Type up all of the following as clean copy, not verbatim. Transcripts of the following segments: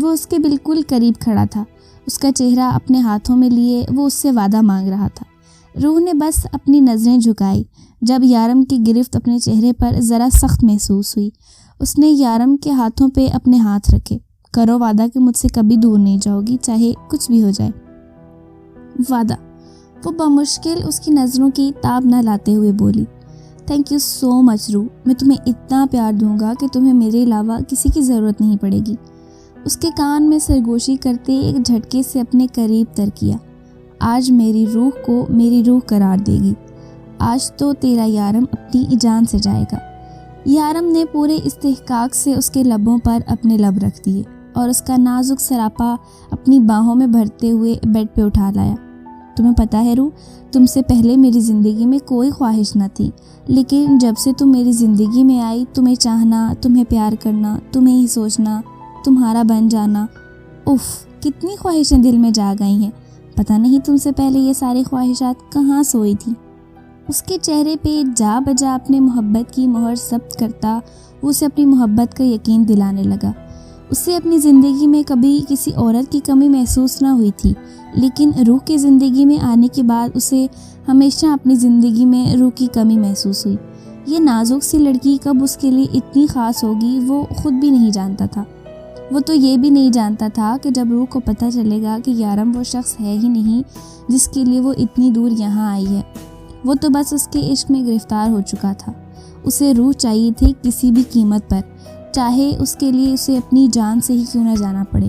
وہ اس کے بالکل قریب کھڑا تھا، اس کا چہرہ اپنے ہاتھوں میں لیے وہ اس سے وعدہ مانگ رہا تھا۔ روح نے بس اپنی نظریں جھکائی جب یارم کی گرفت اپنے چہرے پر ذرا سخت محسوس ہوئی۔ اس نے یارم کے ہاتھوں پہ اپنے ہاتھ رکھے۔ کرو وعدہ کہ مجھ سے کبھی دور نہیں جاؤ گی، چاہے کچھ بھی ہو جائے۔ وعدہ، وہ بمشکل اس کی نظروں کی تاب نہ لاتے ہوئے بولی۔ تھینک یو سو مچ روح، میں تمہیں اتنا پیار دوں گا کہ تمہیں میرے علاوہ کسی کی ضرورت نہیں پڑے گی۔ اس کے کان میں سرگوشی کرتے ایک جھٹکے سے اپنے قریب تر کیا۔ آج میری روح کو میری روح قرار دے گی، آج تو تیرا یارم اپنی جان سے جائے گا۔ یارم نے پورے استحقاق سے اس کے لبوں پر اپنے لب رکھ دیے اور اس کا نازک سراپا اپنی باہوں میں بھرتے ہوئے بیڈ پہ اٹھا لایا۔ تمہیں پتہ ہے روح، تم سے پہلے میری زندگی میں کوئی خواہش نہ تھی، لیکن جب سے تم میری زندگی میں آئی، تمہیں چاہنا، تمہیں پیار کرنا، تمہیں ہی سوچنا، تمہارا بن جانا، اف کتنی خواہشیں دل میں جاگ آئی ہیں۔ پتہ نہیں تم سے پہلے یہ ساری خواہشات کہاں سوئی تھی۔ اس کے چہرے پہ جا بجا اپنے محبت کی مہر ثبت کرتا وہ اسے اپنی محبت کا یقین دلانے لگا۔ اسے اپنی زندگی میں کبھی کسی عورت کی کمی محسوس نہ ہوئی تھی، لیکن روح کی زندگی میں آنے کے بعد اسے ہمیشہ اپنی زندگی میں روح کی کمی محسوس ہوئی۔ یہ نازک سی لڑکی کب اس کے لیے اتنی خاص ہوگی وہ خود بھی نہیں جانتا تھا۔ وہ تو یہ بھی نہیں جانتا تھا کہ جب روح کو پتہ چلے گا کہ یارم وہ شخص ہے ہی نہیں جس کے لیے وہ اتنی دور یہاں آئی ہے۔ وہ تو بس اس کے عشق میں گرفتار ہو چکا تھا۔ اسے روح چاہیے تھی کسی بھی قیمت پر، چاہے اس کے لیے اسے اپنی جان سے ہی کیوں نہ جانا پڑے،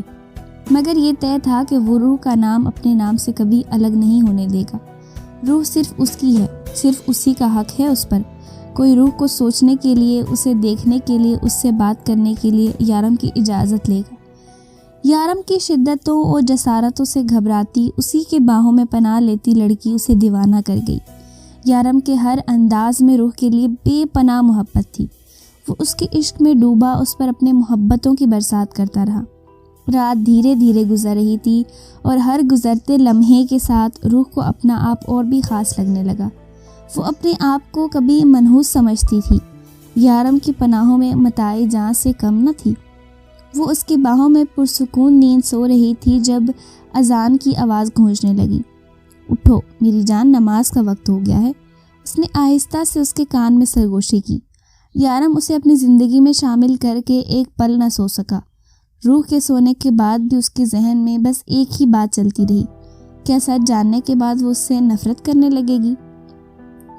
مگر یہ طے تھا کہ وہ روح کا نام اپنے نام سے کبھی الگ نہیں ہونے دے گا۔ روح صرف اس کی ہے، صرف اسی کا حق ہے اس پر۔ کوئی روح کو سوچنے کے لیے، اسے دیکھنے کے لیے، اس سے بات کرنے کے لیے یارم کی اجازت لے گا۔ یارم کی شدتوں اور جسارتوں سے گھبراتی، اسی کے باہوں میں پناہ لیتی لڑکی اسے دیوانہ کر گئی۔ یارم کے ہر انداز میں روح کے لیے بے پناہ محبت تھی۔ وہ اس کے عشق میں ڈوبا اس پر اپنے محبتوں کی برسات کرتا رہا۔ رات دھیرے دھیرے گزر رہی تھی اور ہر گزرتے لمحے کے ساتھ روح کو اپنا آپ اور بھی خاص لگنے لگا۔ وہ اپنے آپ کو کبھی منحوس سمجھتی تھی، یارم کی پناہوں میں متاع جان سے کم نہ تھی۔ وہ اس کی باہوں میں پرسکون نیند سو رہی تھی جب اذان کی آواز گونجنے لگی۔ اٹھو میری جان، نماز کا وقت ہو گیا ہے۔ اس نے آہستہ سے اس کے کان میں سرگوشی کی۔ یارم اسے اپنی زندگی میں شامل کر کے ایک پل نہ سو سکا۔ روح کے سونے کے بعد بھی اس کے ذہن میں بس ایک ہی بات چلتی رہی، کیا سچ جاننے کے بعد وہ اس سے نفرت کرنے لگے گی؟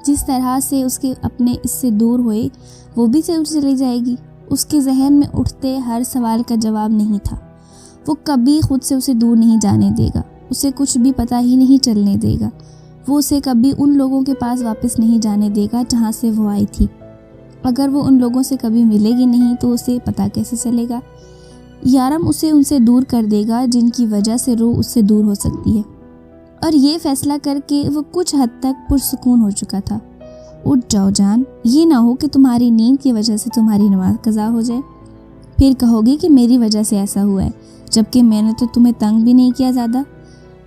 جس طرح سے اس کے اپنے اس سے دور ہوئے وہ بھی ضرور چلی جائے گی۔ اس کے ذہن میں اٹھتے ہر سوال کا جواب نہیں تھا۔ وہ کبھی خود سے اسے دور نہیں جانے دے گا، اسے کچھ بھی پتہ ہی نہیں چلنے دے گا۔ وہ اسے کبھی ان لوگوں کے پاس واپس نہیں جانے دے گا جہاں سے وہ آئی تھی۔ اگر وہ ان لوگوں سے کبھی ملے گی نہیں تو اسے پتہ کیسے چلے گا؟ یارم اسے ان سے دور کر دے گا جن کی وجہ سے روح اس سے دور ہو سکتی ہے۔ اور یہ فیصلہ کر کے وہ کچھ حد تک پرسکون ہو چکا تھا۔ اٹھ جاؤ جان، یہ نہ ہو کہ تمہاری نیند کی وجہ سے تمہاری نماز قضا ہو جائے، پھر کہو گی کہ میری وجہ سے ایسا ہوا ہے، جبکہ میں نے تو تمہیں تنگ بھی نہیں کیا زیادہ۔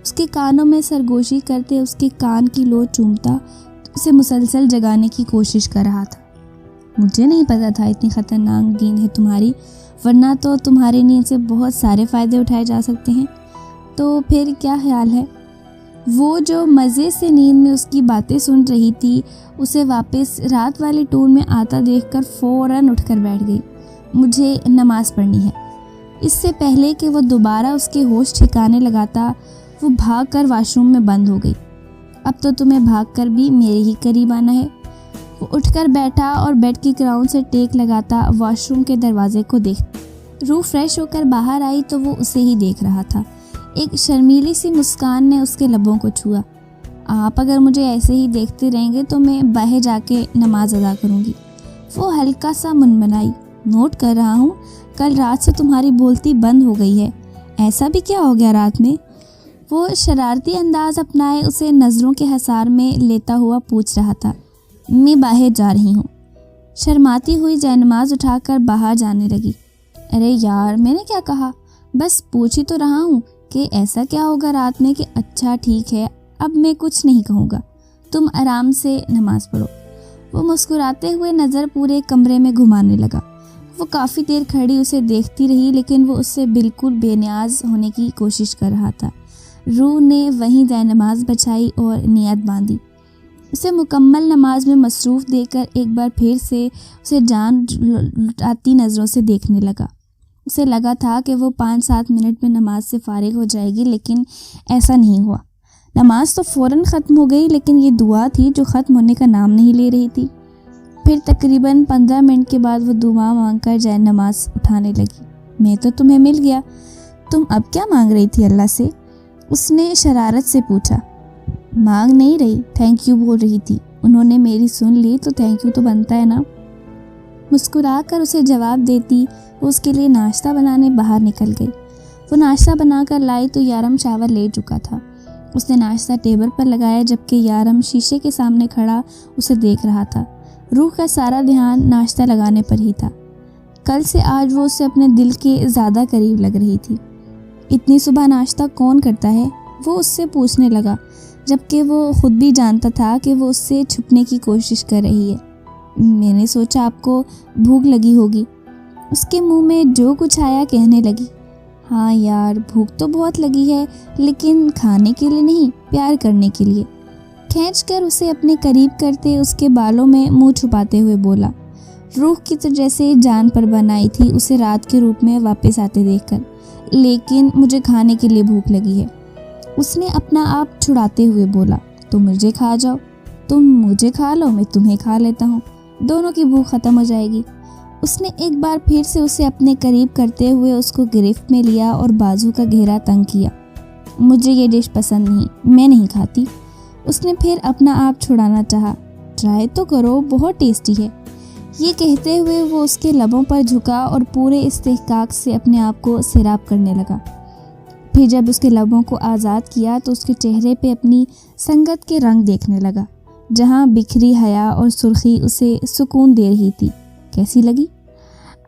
اس کے کانوں میں سرگوشی کرتے اس کے کان کی لو چومتا اسے مسلسل جگانے کی کوشش کر رہا تھا۔ مجھے نہیں پتا تھا اتنی خطرناک نیند ہے تمہاری، ورنہ تو تمہاری نیند سے بہت سارے فائدے اٹھائے جا سکتے ہیں۔ تو پھر کیا خیال ہے؟ وہ جو مزے سے نیند میں اس کی باتیں سن رہی تھی، اسے واپس رات والی ٹون میں آتا دیکھ کر فوراً اٹھ کر بیٹھ گئی۔ مجھے نماز پڑھنی ہے۔ اس سے پہلے کہ وہ دوبارہ اس کے ہوش ٹھکانے لگاتا، وہ بھاگ کر واش روم میں بند ہو گئی۔ اب تو تمہیں بھاگ کر بھی میرے ہی قریب آنا ہے۔ وہ اٹھ کر بیٹھا اور بیڈ کی کراؤن سے ٹیک لگاتا واش روم کے دروازے کو دیکھتا۔ روح فریش ہو کر باہر آئی تو وہ اسے ہی دیکھ رہا تھا۔ ایک شرمیلی سی مسکان نے اس کے لبوں کو چھوا۔ آپ اگر مجھے ایسے ہی دیکھتے رہیں گے تو میں باہر جا کے نماز ادا کروں گی۔ وہ ہلکا سا منمنائی۔ نوٹ کر رہا ہوں کل رات سے تمہاری بولتی بند ہو گئی ہے، ایسا بھی کیا ہو گیا رات میں؟ وہ شرارتی انداز اپنائے اسے نظروں کے حصار میں لیتا ہوا پوچھ رہا تھا۔ میں باہر جا رہی ہوں۔ شرماتی ہوئی جائنماز اٹھا کر باہر جانے لگی۔ ارے یار، میں نے کیا کہا؟ بس پوچھ ہی تو رہا ہوں کہ ایسا کیا ہوگا رات میں کہ اچھا ٹھیک ہے، اب میں کچھ نہیں کہوں گا، تم آرام سے نماز پڑھو۔ وہ مسکراتے ہوئے نظر پورے کمرے میں گھمانے لگا۔ وہ کافی دیر کھڑی اسے دیکھتی رہی، لیکن وہ اس سے بالکل بے نیاز ہونے کی کوشش کر رہا تھا۔ روح نے وہیں جائے نماز بچھائی اور نیت باندھی۔ اسے مکمل نماز میں مصروف دیکھ کر ایک بار پھر سے اسے جان لٹاتی نظروں سے دیکھنے لگا۔ اسے لگا تھا کہ وہ 5-7 منٹ میں نماز سے فارغ ہو جائے گی، لیکن ایسا نہیں ہوا۔ نماز تو فوراً ختم ہو گئی، لیکن یہ دعا تھی جو ختم ہونے کا نام نہیں لے رہی تھی۔ پھر تقریباً 15 منٹ کے بعد وہ دعا مانگ کر جائے نماز اٹھانے لگی۔ میں تو تمہیں مل گیا، تم اب کیا مانگ رہی تھی اللہ سے؟ اس نے شرارت سے پوچھا۔ مانگ نہیں رہی، تھینک یو بول رہی تھی۔ انہوں نے میری سن لی تو تھینک یو تو بنتا ہے نا۔ مسکرا کر اسے جواب دیتی وہ اس کے لیے ناشتہ بنانے باہر نکل گئی۔ وہ ناشتہ بنا کر لائی تو یارم شاور لے چکا تھا۔ اس نے ناشتہ ٹیبل پر لگایا جبکہ یارم شیشے کے سامنے کھڑا اسے دیکھ رہا تھا۔ روح کا سارا دھیان ناشتہ لگانے پر ہی تھا۔ کل سے آج وہ اسے اپنے دل کے زیادہ قریب لگ رہی تھی۔ اتنی صبح ناشتہ کون کرتا ہے؟ وہ اس سے پوچھنے لگا، جبکہ وہ خود بھی جانتا تھا کہ وہ اس سے چھپنے کی کوشش کر رہی ہے۔ میں نے سوچا آپ کو بھوک لگی ہوگی۔ اس کے منہ میں جو کچھ آیا کہنے لگی، ہاں یار بھوک تو بہت لگی ہے، لیکن کھانے کے لیے نہیں، پیار کرنے کے لیے۔ کھینچ کر اسے اپنے قریب کرتے اس کے بالوں میں منہ چھپاتے ہوئے بولا۔ روح کی تو جیسے جان پر بنائی تھی اسے رات کے روپ میں واپس آتے دیکھ کر، لیکن مجھے کھانے کے لیے بھوک لگی ہے۔ اس نے اپنا آپ چھڑاتے ہوئے بولا، تو مجھے کھا جاؤ، تم مجھے کھا لو، میں تمہیں کھا لیتا ہوں، دونوں کی بھوک ختم ہو جائے گی۔ اس نے ایک بار پھر سے اسے اپنے قریب کرتے ہوئے اس کو گرفت میں لیا اور بازو کا گھیرا تنگ کیا۔ مجھے یہ ڈش پسند نہیں، میں نہیں کھاتی۔ اس نے پھر اپنا آپ چھڑانا چاہا۔ ٹرائی تو کرو، بہت ٹیسٹی ہے۔ یہ کہتے ہوئے وہ اس کے لبوں پر جھکا اور پورے استحقاق سے اپنے آپ کو سیراب کرنے لگا۔ پھر جب اس کے لبوں کو آزاد کیا تو اس کے چہرے پہ اپنی سنگت کے رنگ دیکھنے لگا، جہاں بکھری حیا اور سرخی اسے سکون دے رہی تھی۔ کیسی لگی؟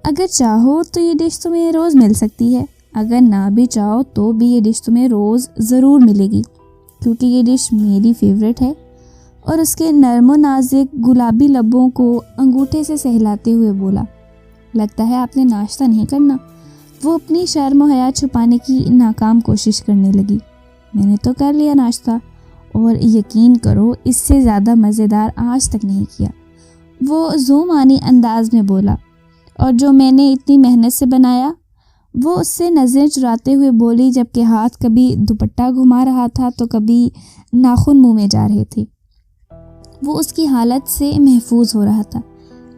اگر چاہو تو یہ ڈش تمہیں روز مل سکتی ہے، اگر نہ بھی چاہو تو بھی یہ ڈش تمہیں روز ضرور ملے گی، کیونکہ یہ ڈش میری فیوریٹ ہے۔ اور اس کے نرم و نازک گلابی لبوں کو انگوٹھے سے سہلاتے ہوئے بولا، لگتا ہے آپ نے ناشتہ نہیں کرنا۔ وہ اپنی شرم و حیا چھپانے کی ناکام کوشش کرنے لگی۔ میں نے تو کر لیا ناشتہ، اور یقین کرو اس سے زیادہ مزیدار آج تک نہیں کیا، وہ ذومعنی انداز میں بولا، اور جو میں نے اتنی محنت سے بنایا۔ وہ اس سے نظریں چراتے ہوئے بولی، جبکہ ہاتھ کبھی دوپٹہ گھما رہا تھا تو کبھی ناخن منہ میں جا رہے تھے۔ وہ اس کی حالت سے محفوظ ہو رہا تھا۔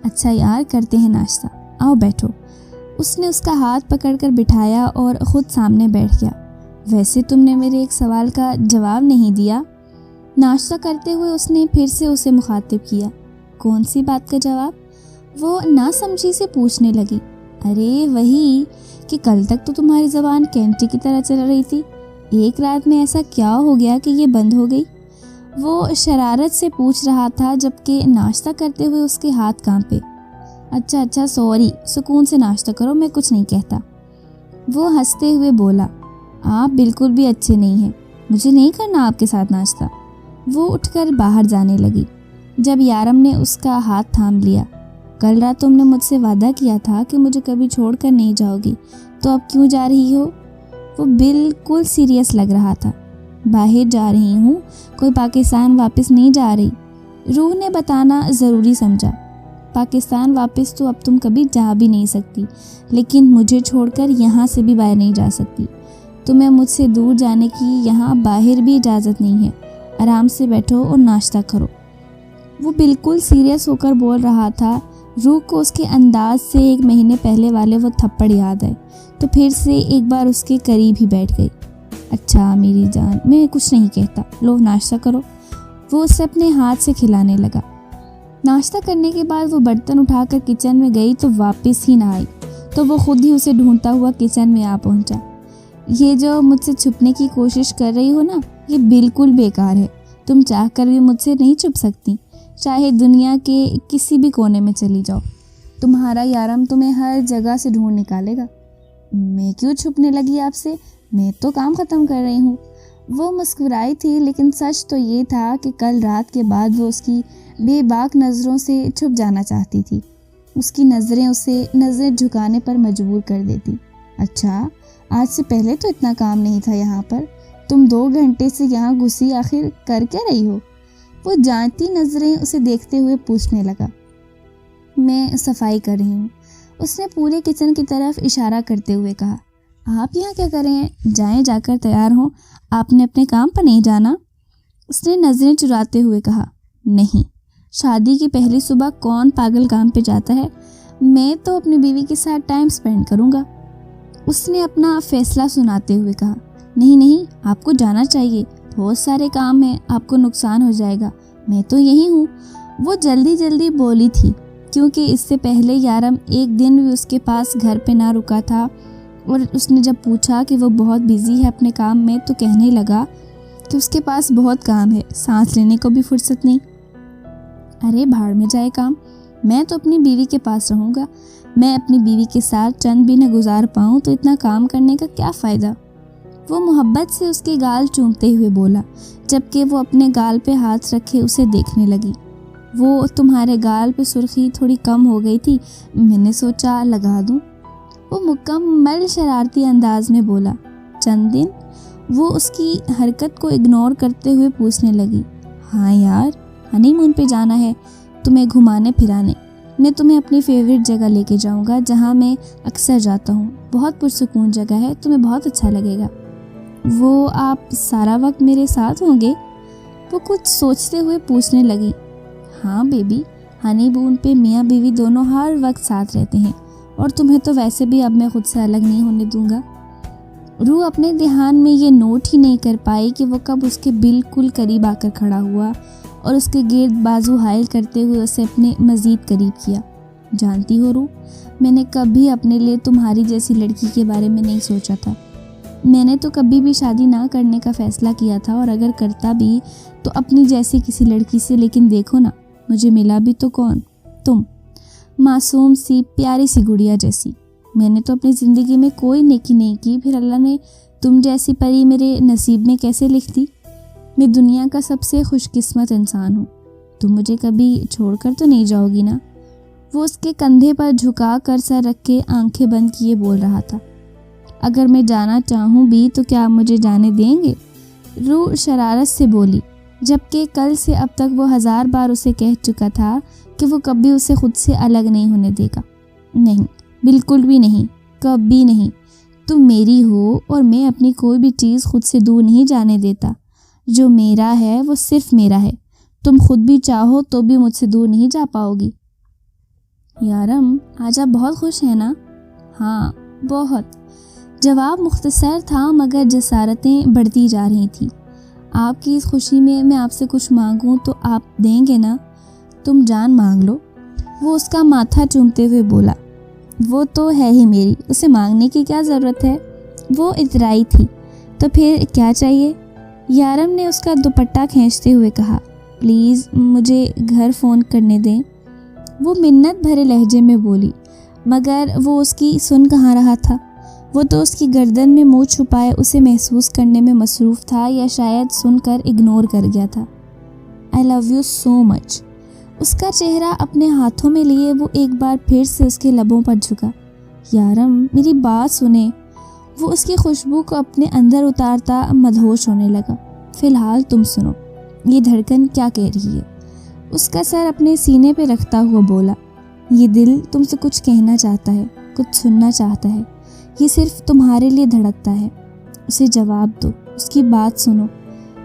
اچھا یار، کرتے ہیں ناشتہ، آؤ بیٹھو۔ اس نے اس کا ہاتھ پکڑ کر بٹھایا اور خود سامنے بیٹھ گیا۔ ویسے تم نے میرے ایک سوال کا جواب نہیں دیا۔ ناشتہ کرتے ہوئے اس نے پھر سے اسے مخاطب کیا۔ کون سی بات کا جواب؟ وہ ناسمجھی سے پوچھنے لگی۔ ارے وہی کہ کل تک تو تمہاری زبان کینٹی کی طرح چل رہی تھی، ایک رات میں ایسا کیا ہو گیا کہ یہ بند ہو گئی؟ وہ شرارت سے پوچھ رہا تھا جبکہ ناشتہ کرتے ہوئے اس کے ہاتھ کانپے۔ اچھا سوری، سکون سے ناشتہ کرو، میں کچھ نہیں کہتا۔ وہ ہنستے ہوئے بولا، آپ بالکل بھی اچھے نہیں ہیں، مجھے نہیں کرنا آپ کے ساتھ ناشتہ۔ وہ اٹھ کر باہر جانے لگی جب یارم نے اس کا ہاتھ تھام لیا۔ کل رات تم نے مجھ سے وعدہ کیا تھا کہ مجھے کبھی چھوڑ کر نہیں جاؤ گی، تو اب کیوں جا رہی ہو؟ وہ بالکل سیریس لگ رہا تھا۔ باہر جا رہی ہوں، کوئی پاکستان واپس نہیں جا رہی۔ روح نے بتانا ضروری سمجھا۔ پاکستان واپس تو اب تم کبھی جا بھی نہیں سکتی، لیکن مجھے چھوڑ کر یہاں سے بھی باہر نہیں جا سکتی۔ تمہیں مجھ سے دور جانے کی یہاں باہر بھی اجازت نہیں ہے۔ آرام سے بیٹھو اور ناشتہ کرو۔ وہ بالکل سیریس ہو کر بول رہا تھا۔ روح کو اس کے انداز سے 1 مہینے پہلے والے وہ تھپڑ یاد آئے تو پھر سے ایک بار اس کے قریب ہی بیٹھ گئی۔ اچھا میری جان، میں کچھ نہیں کہتا، لو ناشتہ کرو۔ وہ اسے اپنے ہاتھ سے کھلانے لگا۔ ناشتہ کرنے کے بعد وہ برتن اٹھا کر کچن میں گئی تو واپس ہی نہ آئی، تو وہ خود ہی اسے ڈھونڈتا ہوا کچن میں آ پہنچا۔ یہ جو مجھ سے چھپنے کی کوشش کر رہی ہو نا، یہ بالکل بیکار ہے۔ تم چاہ کر بھی مجھ سے نہیں چھپ سکتی، چاہے دنیا کے کسی بھی کونے میں چلی جاؤ، تمہارا یارم تمہیں ہر جگہ سے ڈھونڈ نکالے گا۔ میں کیوں چھپنے لگی آپ سے؟ میں تو کام ختم کر رہی ہوں۔ وہ مسکرائی تھی، لیکن سچ تو یہ تھا کہ کل رات کے بعد وہ اس کی بے باک نظروں سے چھپ جانا چاہتی تھی۔ اس کی نظریں اسے نظریں جھکانے پر مجبور کر دیتی۔ اچھا، آج سے پہلے تو اتنا کام نہیں تھا یہاں پر، تم 2 گھنٹے سے یہاں گھسی آخر کر کیا رہی ہو؟ وہ جانتی نظریں اسے دیکھتے ہوئے پوچھنے لگا۔ میں صفائی کر رہی ہوں، اس نے پورے کچن کی طرف اشارہ کرتے ہوئے کہا۔ آپ یہاں کیا کر رہے ہیں؟ جائیں، جا کر تیار ہوں، آپ نے اپنے کام پر نہیں جانا؟ اس نے نظریں چراتے ہوئے کہا۔ نہیں، شادی کی پہلی صبح کون پاگل کام پہ جاتا ہے؟ میں تو اپنی بیوی کے ساتھ ٹائم سپینڈ کروں گا، اس نے اپنا فیصلہ سناتے ہوئے کہا۔ نہیں، آپ کو جانا چاہیے، بہت سارے کام ہیں، آپ کو نقصان ہو جائے گا، میں تو یہی ہوں۔ وہ جلدی بولی تھی کیونکہ اس سے پہلے یارم ایک دن بھی اس کے پاس گھر پہ نہ رکا تھا، اور اس نے جب پوچھا کہ وہ بہت بیزی ہے اپنے کام میں تو کہنے لگا کہ اس کے پاس بہت کام ہے، سانس لینے کو بھی فرصت نہیں۔ ارے بھاڑ میں جائے کام، میں تو اپنی بیوی کے پاس رہوں گا، میں اپنی بیوی کے ساتھ چند بھی نہ گزار پاؤں تو اتنا کام کرنے کا کیا فائدہ؟ وہ محبت سے اس کے گال چومتے ہوئے بولا، جبکہ وہ اپنے گال پہ ہاتھ رکھے اسے دیکھنے لگی۔ وہ تمہارے گال پہ سرخی تھوڑی کم ہو گئی تھی، میں نے سوچا لگا دوں۔ وہ مکمل شرارتی انداز میں بولا۔ چند دن؟ وہ اس کی حرکت کو اگنور کرتے ہوئے پوچھنے لگی۔ ہاں یار، ہنی مون پہ جانا ہے، تمہیں گھمانے پھرانے، میں تمہیں اپنی فیوریٹ جگہ لے کے جاؤں گا جہاں میں اکثر جاتا ہوں، بہت پرسکون جگہ ہے، تمہیں بہت اچھا لگے گا۔ وہ آپ سارا وقت میرے ساتھ ہوں گے؟ وہ کچھ سوچتے ہوئے پوچھنے لگی۔ ہاں بیبی، ہنی مون پہ میاں بیوی دونوں ہر وقت ساتھ رہتے ہیں، اور تمہیں تو ویسے بھی اب میں خود سے الگ نہیں ہونے دوں گا۔ روح اپنے دھیان میں یہ نوٹ ہی نہیں کر پائی کہ وہ کب اس کے بالکل قریب آ کر کھڑا ہوا اور اس کے گرد بازو حائل کرتے ہوئے اسے اپنے مزید قریب کیا۔ جانتی ہو روح، میں نے کبھی اپنے لیے تمہاری جیسی لڑکی کے بارے میں نہیں سوچا تھا۔ میں نے تو کبھی بھی شادی نہ کرنے کا فیصلہ کیا تھا، اور اگر کرتا بھی تو اپنی جیسی کسی لڑکی سے، لیکن دیکھو نا، مجھے ملا بھی تو کون؟ تم، معصوم سی پیاری سی گڑیا جیسی۔ میں نے تو اپنی زندگی میں کوئی نیکی نہیں کی، پھر اللہ نے تم جیسی پری میرے نصیب میں کیسے لکھ دی؟ میں دنیا کا سب سے خوش قسمت انسان ہوں۔ تم مجھے کبھی چھوڑ کر تو نہیں جاؤ گی نا؟ وہ اس کے کندھے پر جھکا کر سر رکھ کے آنکھیں بند کیے بول رہا تھا۔ اگر میں جانا چاہوں بھی تو کیا آپ مجھے جانے دیں گے؟ روح شرارت سے بولی، جبکہ کل سے اب تک وہ 1000 بار اسے کہہ چکا تھا کہ وہ کبھی اسے خود سے الگ نہیں ہونے دے گا۔ نہیں، بالکل بھی نہیں، کبھی نہیں۔ تم میری ہو اور میں اپنی کوئی بھی چیز خود سے دور نہیں جانے دیتا۔ جو میرا ہے وہ صرف میرا ہے، تم خود بھی چاہو تو بھی مجھ سے دور نہیں جا پاؤ گی۔ یارم، آج آپ بہت خوش ہیں نا؟ ہاں، بہت۔ جواب مختصر تھا مگر جسارتیں بڑھتی جا رہی تھیں۔ آپ کی اس خوشی میں آپ سے کچھ مانگوں تو آپ دیں گے نا؟ تم جان مانگ لو، وہ اس کا ماتھا چومتے ہوئے بولا۔ وہ تو ہے ہی میری، اسے مانگنے کی کیا ضرورت ہے؟ وہ اترائی تھی۔ تو پھر کیا چاہیے؟ یارم نے اس کا دوپٹہ کھینچتے ہوئے کہا۔ پلیز مجھے گھر فون کرنے دیں، وہ منت بھرے لہجے میں بولی، مگر وہ اس کی سن کہاں رہا تھا؟ وہ تو اس کی گردن میں منہ چھپائے اسے محسوس کرنے میں مصروف تھا، یا شاید سن کر اگنور کر گیا تھا۔ آئی لو یو سو مچ۔ اس کا چہرہ اپنے ہاتھوں میں لیے وہ ایک بار پھر سے اس کے لبوں پر جھکا۔ یارم، میری بات سنیں۔ وہ اس کی خوشبو کو اپنے اندر اتارتا مدہوش ہونے لگا۔ فی الحال تم سنو، یہ دھڑکن کیا کہہ رہی ہے؟ اس کا سر اپنے سینے پہ رکھتا ہوا بولا۔ یہ دل تم سے کچھ کہنا چاہتا ہے، کچھ سننا چاہتا ہے، یہ صرف تمہارے لیے دھڑکتا ہے۔ اسے جواب دو، اس کی بات سنو۔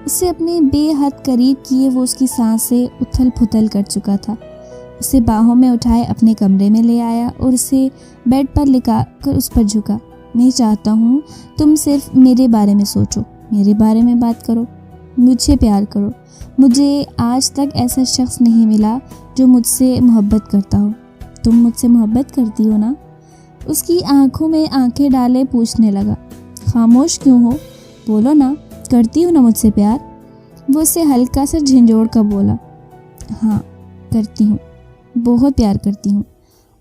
اسے اپنے بے حد قریب کیے وہ اس کی سانسیں اتھل پھتل کر چکا تھا۔ اسے باہوں میں اٹھائے اپنے کمرے میں لے آیا اور اسے بیڈ پر لٹا کر اس پر جھکا۔ میں چاہتا ہوں تم صرف میرے بارے میں سوچو، میرے بارے میں بات کرو، مجھے پیار کرو۔ مجھے آج تک ایسا شخص نہیں ملا جو مجھ سے محبت کرتا ہو۔ تم مجھ سے محبت کرتی ہو نا؟ اس کی آنکھوں میں آنکھیں ڈالے پوچھنے لگا۔ خاموش کیوں ہو؟ بولو نا، کرتی ہو نا مجھ سے پیار؟ وہ اسے ہلکا سا جھنجھوڑ کر بولا۔ ہاں کرتی ہوں، بہت پیار کرتی ہوں،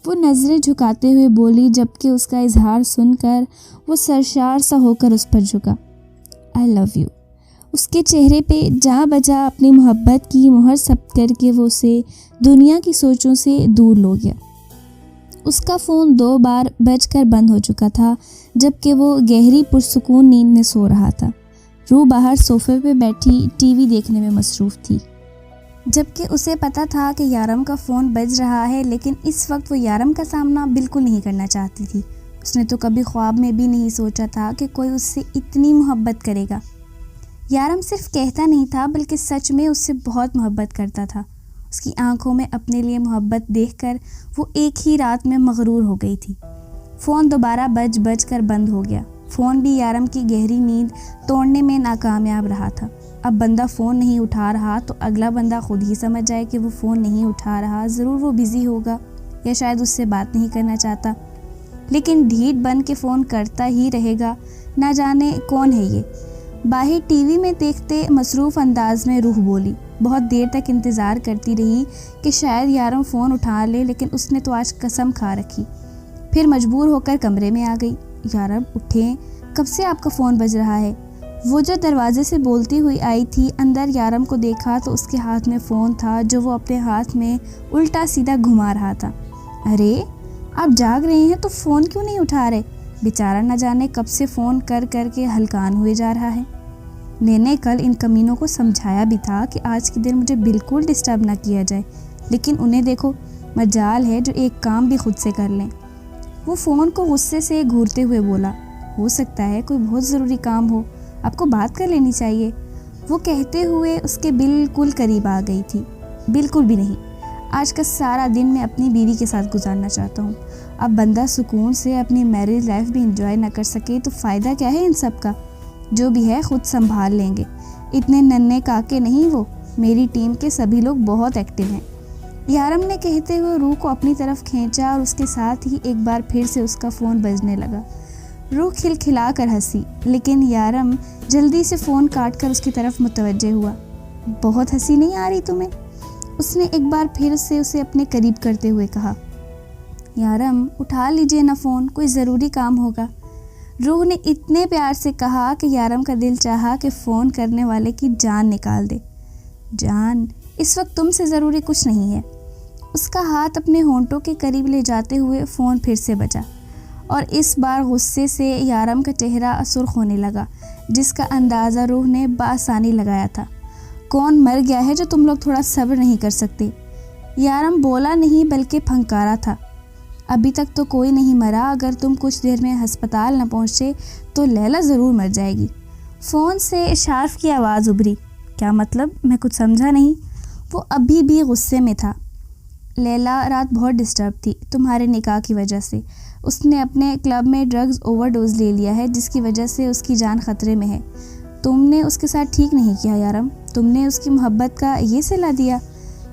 وہ نظریں جھکاتے ہوئے بولی، جبکہ اس کا اظہار سن کر وہ سرشار سا ہو کر اس پر جھکا۔ آئی لو یو۔ اس کے چہرے پہ جا بجا اپنی محبت کی مہر ثبت کر کے وہ اسے دنیا کی سوچوں سے دور لو گیا۔ اس کا فون 2 بار بج کر بند ہو چکا تھا جبکہ وہ گہری پرسکون نیند میں سو رہا تھا۔ روح باہر صوفے پہ بیٹھی ٹی وی دیکھنے میں مصروف تھی، جبکہ اسے پتہ تھا کہ یارم کا فون بج رہا ہے، لیکن اس وقت وہ یارم کا سامنا بالکل نہیں کرنا چاہتی تھی۔ اس نے تو کبھی خواب میں بھی نہیں سوچا تھا کہ کوئی اس سے اتنی محبت کرے گا۔ یارم صرف کہتا نہیں تھا بلکہ سچ میں اس سے بہت محبت کرتا تھا۔ اس کی آنکھوں میں اپنے لیے محبت دیکھ کر وہ ایک ہی رات میں مغرور ہو گئی تھی۔ فون دوبارہ بج کر بند ہو گیا۔ فون بھی یارم کی گہری نیند توڑنے میں ناکامیاب رہا تھا۔ اب بندہ فون نہیں اٹھا رہا تو اگلا بندہ خود ہی سمجھ جائے کہ وہ فون نہیں اٹھا رہا، ضرور وہ بزی ہوگا یا شاید اس سے بات نہیں کرنا چاہتا، لیکن ڈھیٹ بن کے فون کرتا ہی رہے گا۔ نہ جانے کون ہے یہ۔ باہر ٹی وی میں دیکھتے مصروف انداز میں روح بولی۔ بہت دیر تک انتظار کرتی رہی کہ شاید یارم فون اٹھا لے، لیکن اس نے تو آج قسم کھا رکھی۔ پھر مجبور ہو کر کمرے میں آ گئی۔ یارم اٹھیں، کب سے آپ کا فون بج رہا ہے؟ وہ جو دروازے سے بولتی ہوئی آئی تھی، اندر یارم کو دیکھا تو اس کے ہاتھ میں فون تھا جو وہ اپنے ہاتھ میں الٹا سیدھا گھما رہا تھا۔ ارے آپ جاگ رہے ہیں تو فون کیوں نہیں اٹھا رہے؟ بیچارہ نہ جانے کب سے فون کر کر کے ہلکان ہوئے جا رہا ہے۔ میں نے کل ان کمینوں کو سمجھایا بھی تھا کہ آج کے دن مجھے بالکل ڈسٹرب نہ کیا جائے، لیکن انہیں دیکھو، مجال ہے جو ایک کام بھی خود سے کر لیں۔ وہ فون کو غصے سے گھورتے ہوئے بولا، ہو سکتا ہے کوئی بہت ضروری کام ہو، آپ کو بات کر لینی چاہیے۔ وہ کہتے ہوئے اس کے بالکل قریب آ گئی تھی۔ بالکل بھی نہیں، آج کا سارا دن میں اپنی بیوی کے ساتھ گزارنا چاہتا ہوں۔ اب بندہ سکون سے اپنی میرج لائف بھی انجوائے نہ کر سکے تو فائدہ کیا ہے ان سب کا؟ جو بھی ہے خود سنبھال لیں گے، اتنے ننھے کاکے نہیں وہ۔ میری ٹیم کے سبھی لوگ بہت ایکٹیو ہیں۔ یارم نے کہتے ہوئے روح کو اپنی طرف کھینچا اور اس کے ساتھ ہی ایک بار پھر سے اس کا فون بجنے لگا۔ روح کھلکھلا کر ہنسی، لیکن یارم جلدی سے فون کاٹ کر اس کی طرف متوجہ ہوا۔ بہت ہنسی نہیں آ رہی تمہیں؟ اس نے ایک بار پھر سے اسے اپنے قریب کرتے ہوئے کہا۔ یارم اٹھا لیجئے نا فون، کوئی ضروری کام ہوگا۔ روح نے اتنے پیار سے کہا کہ یارم کا دل چاہا کہ فون کرنے والے کی جان نکال دے۔ جان، اس وقت تم سے ضروری کچھ نہیں ہے۔ اس کا ہاتھ اپنے ہونٹوں کے قریب لے جاتے ہوئے فون پھر سے بجا، اور اس بار غصے سے یارم کا چہرہ سرخ ہونے لگا، جس کا اندازہ روح نے بآسانی لگایا تھا۔ کون مر گیا ہے جو تم لوگ تھوڑا صبر نہیں کر سکتے؟ یارم بولا نہیں بلکہ پھنکارا تھا۔ ابھی تک تو کوئی نہیں مرا، اگر تم کچھ دیر میں ہسپتال نہ پہنچے تو لیلا ضرور مر جائے گی۔ فون سے شارف کی آواز ابھری۔ کیا مطلب؟ میں کچھ سمجھا نہیں۔ وہ ابھی بھی غصے میں تھا۔ لیلا رات بہت ڈسٹرب تھی تمہارے نکاح کی وجہ سے۔ اس نے اپنے کلب میں ڈرگز اوور ڈوز لے لیا ہے، جس کی وجہ سے اس کی جان خطرے میں ہے۔ تم نے اس کے ساتھ ٹھیک نہیں کیا یارم، تم نے اس کی محبت کا یہ صلہ دیا۔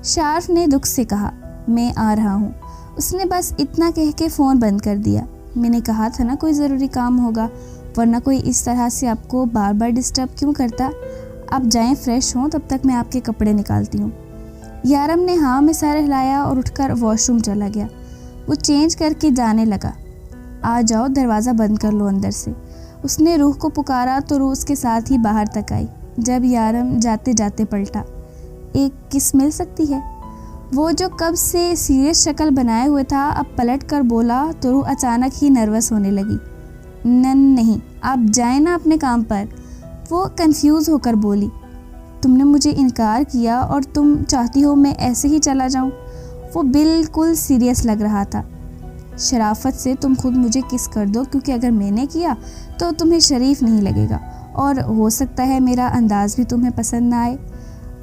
شارف نے دکھ سے کہا، میں آ رہا ہوں۔ اس نے بس اتنا کہہ کے فون بند کر دیا۔ میں نے کہا تھا نا کوئی ضروری کام ہوگا، ورنہ کوئی اس طرح سے آپ کو بار بار ڈسٹرب کیوں کرتا۔ آپ جائیں فریش ہوں، تب تک میں آپ کے کپڑے نکالتی ہوں۔ یارم نے ہاں میں سر ہلایا اور اٹھ کر واش روم چلا گیا۔ وہ چینج کر کے جانے لگا۔ آ جاؤ، دروازہ بند کر لو اندر سے۔ اس نے روح کو پکارا تو روح اس کے ساتھ ہی باہر تک آئی۔ جب یارم جاتے جاتے پلٹا، ایک کس مل سکتی ہے؟ وہ جو کب سے سیریس شکل بنائے ہوئے تھا اب پلٹ کر بولا تو روح اچانک ہی نروس ہونے لگی۔ نہیں، آپ جائیں نا اپنے کام پر۔ وہ کنفیوز ہو کر بولی، تم نے مجھے انکار کیا اور تم چاہتی ہو میں ایسے ہی چلا جاؤں؟ وہ بالکل سیریس لگ رہا تھا۔ شرافت سے تم خود مجھے کس کر دو، کیونکہ اگر میں نے کیا تو تمہیں شریف نہیں لگے گا، اور ہو سکتا ہے میرا انداز بھی تمہیں پسند نہ آئے۔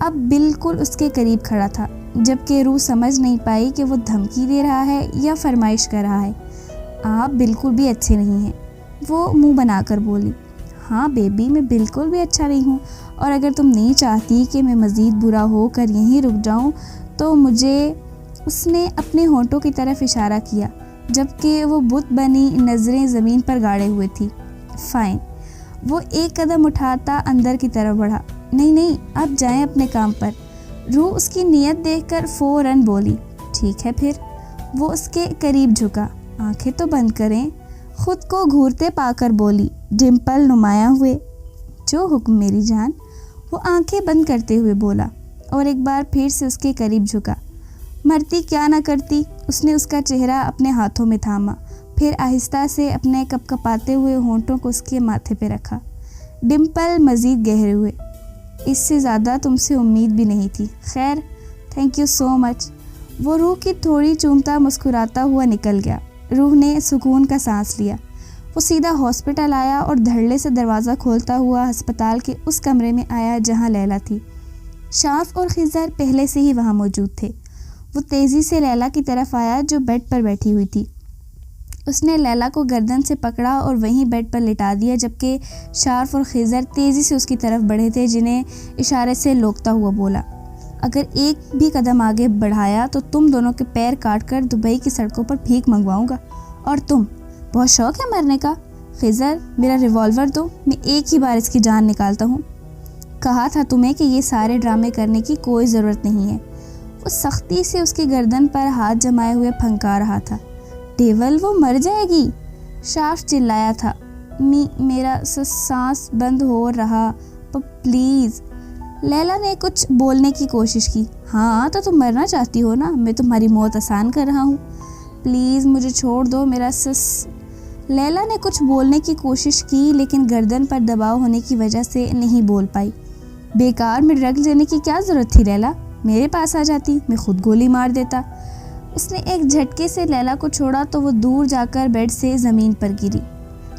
اب بالکل اس کے قریب کھڑا تھا، جبکہ روح سمجھ نہیں پائی کہ وہ دھمکی دے رہا ہے یا فرمائش کر رہا ہے۔ آپ بالکل بھی اچھے نہیں ہیں، وہ منہ بنا کر بولی۔ ہاں بیبی، میں بالکل بھی اچھا نہیں ہوں، اور اگر تم نہیں چاہتی کہ میں مزید برا ہو کر یہیں رک جاؤں تو مجھے… اس نے اپنے ہونٹوں کی طرف اشارہ کیا، جبکہ وہ بت بنی نظریں زمین پر گاڑے ہوئے تھی۔ فائن۔ وہ ایک قدم اٹھاتا اندر کی طرف بڑھا۔ نہیں، آپ جائیں اپنے کام پر۔ روح اس کی نیت دیکھ کر فوراً بولی، ٹھیک ہے پھر۔ وہ اس کے قریب جھکا۔ آنکھیں تو بند کریں، خود کو گھورتے پا کر بولی، ڈمپل نمایاں ہوئے۔ جو حکم میری جان۔ وہ آنکھیں بند کرتے ہوئے بولا اور ایک بار پھر سے اس کے قریب جھکا۔ مرتی کیا نہ کرتی، اس نے اس کا چہرہ اپنے ہاتھوں میں تھاما، پھر آہستہ سے اپنے کپکپاتے ہوئے ہونٹوں کو اس کے ماتھے پہ رکھا۔ ڈمپل مزید گہرے ہوئے۔ اس سے زیادہ تم سے امید بھی نہیں تھی، خیر تھینک یو سو مچ۔ وہ روح کی تھوڑی چومتا مسکراتا ہوا نکل گیا۔ روح نے سکون کا سانس لیا۔ وہ سیدھا ہاسپٹل آیا اور دھڑلے سے دروازہ کھولتا ہوا ہسپتال کے اس کمرے میں آیا جہاں لیلا تھی۔ شارف اور خضر پہلے سے ہی وہاں موجود تھے۔ وہ تیزی سے لیلا کی طرف آیا جو بیڈ پر بیٹھی ہوئی تھی۔ اس نے لیلا کو گردن سے پکڑا اور وہیں بیڈ پر لٹا دیا، جبکہ شارف اور خضر تیزی سے اس کی طرف بڑھے تھے، جنہیں اشارے سے لوکتا ہوا بولا، اگر ایک بھی قدم آگے بڑھایا تو تم دونوں کے پیر کاٹ کر دبئی کی سڑکوں پر بھیک منگواؤں گا۔ اور تم، بہت شوق ہے مرنے کا؟ خضر، میرا ریوالور دو، میں ایک ہی بار اس کی جان نکالتا ہوں۔ کہا تھا تمہیں کہ یہ سارے ڈرامے کرنے کی کوئی ضرورت نہیں ہے۔ وہ سختی سے اس کی گردن پر ہاتھ جمائے ہوئے پھنکا رہا تھا۔ ڈیول، وہ مر جائے گی، شارف چلایا تھا۔ میرا سانس بند ہو رہا، پلیز۔ لیلا نے کچھ بولنے کی کوشش کی۔ ہاں تو تم مرنا چاہتی ہو نا، میں تمہاری موت آسان کر رہا ہوں، پلیز مجھے چھوڑ دو، میرا لیلا نے کچھ بولنے کی کوشش کی لیکن گردن پر دباؤ ہونے کی وجہ سے نہیں بول پائی۔ بیکار میں ڈرگ لینے کی کیا ضرورت تھی لیلا، میرے پاس آ جاتی، میں خود گولی مار دیتا۔ اس نے ایک جھٹکے سے لیلا کو چھوڑا تو وہ دور جا کر بیڈ سے زمین پر گری۔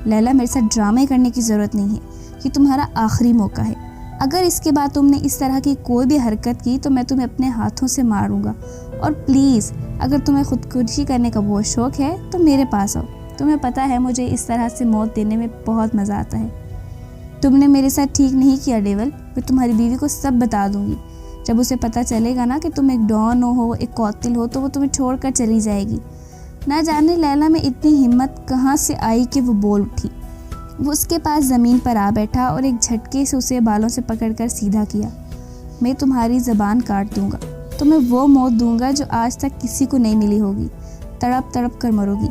لیلا، میرے ساتھ ڈرامے کرنے کی ضرورت نہیں ہے، یہ تمہارا آخری موقع ہے۔ اگر اس کے بعد تم نے اس طرح کی کوئی بھی حرکت کی تو میں تمہیں اپنے ہاتھوں سے ماروں گا، اور پلیز اگر تمہیں خودکشی کرنے کا بہت شوق ہے تو میرے پاس آؤ، تمہیں پتہ ہے مجھے اس طرح سے موت دینے میں بہت مزہ آتا ہے۔ تم نے میرے ساتھ ٹھیک نہیں کیا ڈیول، میں تمہاری بیوی کو سب بتا دوں گی۔ جب اسے پتہ چلے گا نا کہ تم ایک ڈان ہو، ایک قاتل ہو، تو وہ تمہیں چھوڑ کر چلی جائے گی۔ نہ جانے لیلا میں اتنی ہمت کہاں سے آئی کہ وہ بول اٹھی۔ وہ اس کے پاس زمین پر آ بیٹھا اور ایک جھٹکے سے اسے بالوں سے پکڑ کر سیدھا کیا۔ میں تمہاری زبان کاٹ دوں گا، تمہیں وہ موت دوں گا جو آج تک کسی کو نہیں ملی ہوگی، تڑپ تڑپ کر مرو گی۔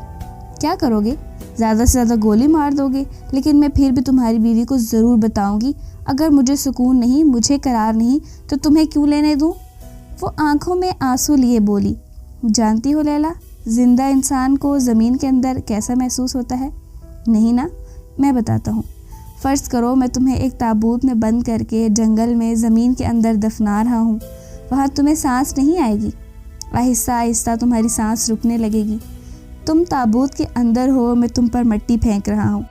کیا کرو گے؟ زیادہ سے زیادہ گولی مار دو گے، لیکن میں پھر بھی تمہاری بیوی کو ضرور بتاؤں گی۔ اگر مجھے سکون نہیں، مجھے قرار نہیں، تو تمہیں کیوں لینے دوں؟ وہ آنکھوں میں آنسو لیے بولی، جانتی ہو لیلا، زندہ انسان کو زمین کے اندر کیسا محسوس ہوتا ہے؟ نہیں نا، میں بتاتا ہوں۔ فرض کرو میں تمہیں ایک تابوت میں بند کر کے جنگل میں زمین کے اندر دفنا رہا ہوں، وہاں تمہیں سانس نہیں آئے گی، آہستہ آہستہ تمہاری سانس رکنے لگے گی۔ تم تابوت کے اندر ہو، میں تم پر مٹی پھینک رہا ہوں،